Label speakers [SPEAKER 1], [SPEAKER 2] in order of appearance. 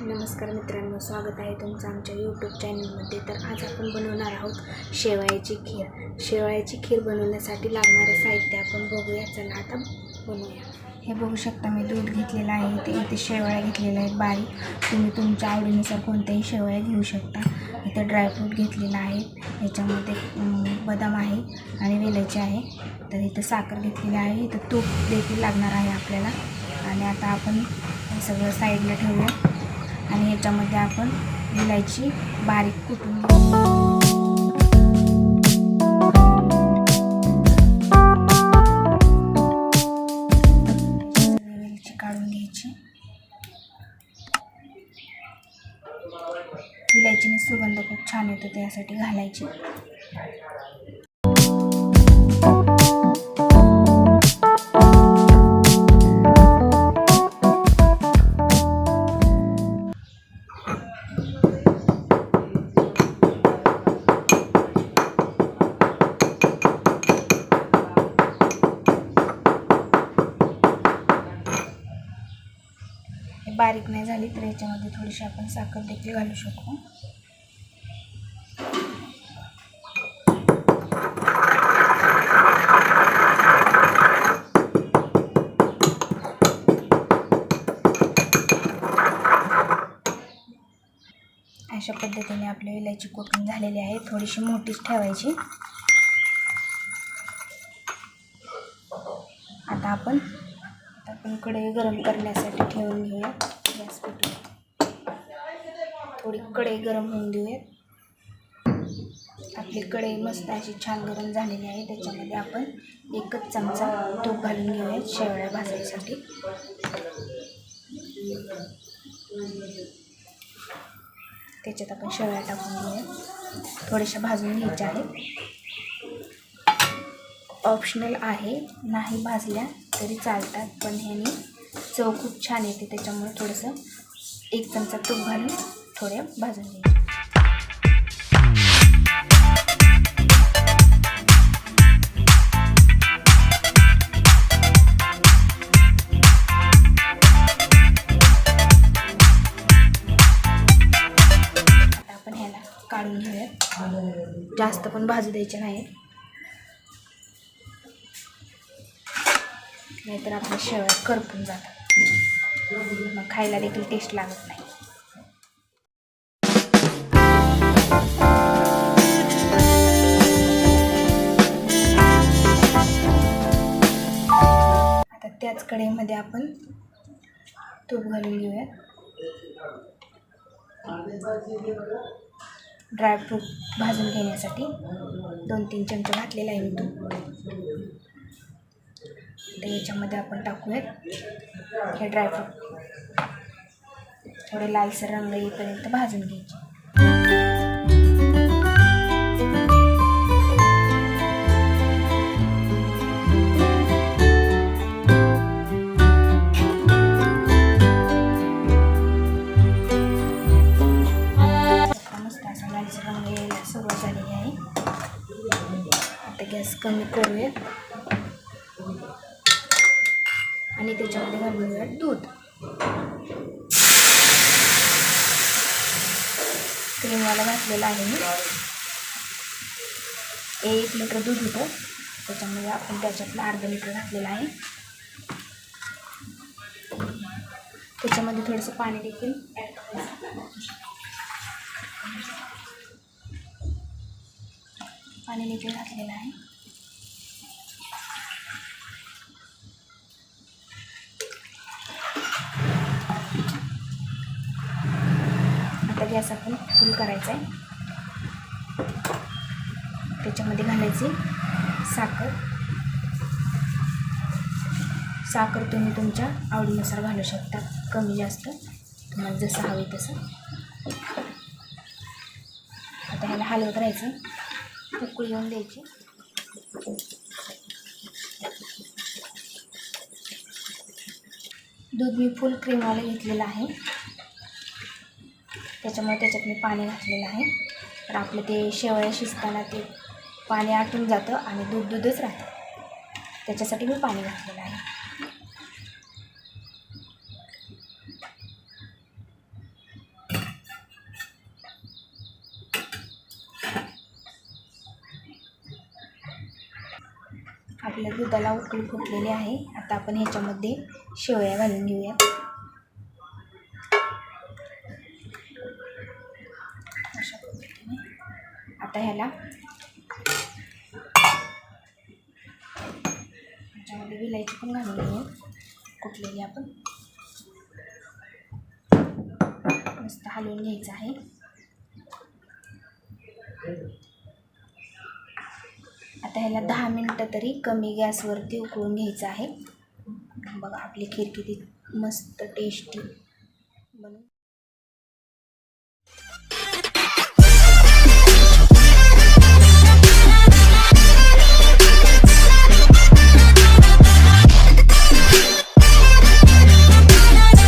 [SPEAKER 1] नमस्कार मित्रांनो, स्वागत आहे तुमचं आमच्या यूट्यूब चॅनलमध्ये. तर आज आपण बनवणार आहोत शेवयाची खीर. शेवयाची खीर बनवण्यासाठी लागणारे साहित्य आपण बघूया. चला आता बनवूया. हे बघू शकता, मी दूध घेतलेलं आहे. इथे शेवया घेतलेल्या आहेत बारीक. तुम्ही तुमच्या आवडीनुसार कोणत्याही शेवया घेऊ शकता. इथं ड्रायफ्रूट घेतलेलं आहे, याच्यामध्ये बदाम आहे आणि वेलची आहे. तर इथं साखर घेतलेली आहे. इथं तूप देखील लागणार आहे आपल्याला. आणि आता आपण हे सगळं साईडला ठेवूया आणि ह्याच्यामध्ये आपण इलायची बारीक कुटून वेलची काढून घ्यायची. इलायचीने सुगंध खूप छान येतो, त्यासाठी घालायची. बारीक नाही झाली तर याच्यामध्ये थोडीशी आपण साखर देखील घालू शकतो. अशा पद्धतीने आपली इलायची कुटून झालेली आहे. थोडीशी मोठीच ठेवायची. आता आपण कढई गरम करण्यासाठी ठेवून घेऊया. गॅस पेटवून थोडी कढई गरम होऊन देऊयात. आपली कढई मस्त अशी छान गरम झालेली आहे. त्याच्यामध्ये आपण 1 चमचा तूप घालून घेऊयात शेवया भाजण्यासाठी. त्याच्यात आपण शेवया टाकून घेऊया. थोड्याशा भाजून घ्यायच्या आहेत. ऑप्शनल आहे, नाही भाजल्या तरी चालतात, पण ह्याने चव खूप छान येते. त्याच्यामुळे थोडंसं 1 चमचा तूप घालून थोड्या भाजून घ्यायच्या. आता आपण ह्याला काढून घेऊयात. जास्त पण भाजू द्यायचे नाही, नाहीतर आपल्या शेवया करपून जातात, मग खायला देखील टेस्ट लागत नाही. आता त्याच कढईमध्ये आपण तूप घालून घेऊया. ड्रायफ्रूट भाजून घेण्यासाठी 2-3 चमचे घातलेला आहे मी तूप. तर याच्यामध्ये आपण टाकूयात हे ड्रायफ्रूट. थोडे लालसर रंग येईपर्यंत भाजून घ्यायचे. मस्त असा लालसर रंग यायला सुरुवात झालेली आहे. आता गॅस कमी करूयात आणि त्याच्यामध्ये घालूया दूध. क्रीमवाला घातलेला आहे मी. 1 लिटर दूध होतं, त्याच्यामध्ये आपण त्याच्यातलं अर्धा लिटर घातलेलं आहे. त्याच्यामध्ये थोडंसं पाणी देखील ॲड करायचं. पाणी देखील घातलेलं आहे. गॅस आपण फुल करायचा आहे. त्याच्यामध्ये घालायची साखर. साखर तुम्ही तुमच्या आवडीनुसार घालू शकता, कमी जास्त तुम्हाला जसं हवे तसं. आता ह्याला हलवत राहायचं, उकळी येऊन द्यायची. दूध मी फुल क्रीमवाला घेतलेलं आहे, त्याच्यामुळे त्याच्यात मी पाणी घातलेलं आहे. तर आपलं ते शेवया शिजताना ते पाणी आटून जातं आणि दूधच राहतं, त्याच्यासाठी मी पाणी घातलेलं आहे. आपल्या दुधाला उकळी फुटलेली आहे. आता आपण ह्याच्यामध्ये शेवया घालून घेऊयात. अशा पद्धतीने आता ह्याला ह्याच्यामध्ये विलायची पण घालून घेऊ कुटलेली. आपण मस्त हलवून घ्यायचं आहे. आता ह्याला 10 मिनटं तरी कमी गॅसवरती उकळून घ्यायचं आहे. बघा आपली खीर किती मस्त टेस्टी बनून